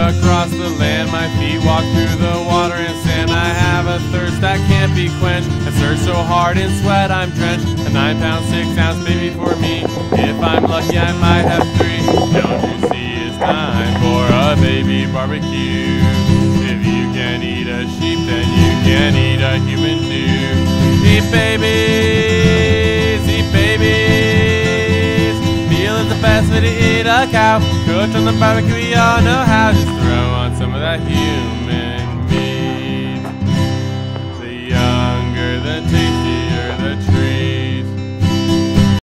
across the land, my feet walk through the water and sand. I have a thirst that can't be quenched, I search so hard in sweat I'm drenched. A 9 pound 6 ounce baby for me, if I'm lucky I might have 3. Don't you see it's time for a baby barbecue? If you can eat a sheep, then you can eat a human too. Eat babies, eat babies. Veal is the best way to eat a cow. Cooked on the barbecue, we all know how. Just throw on some of that human.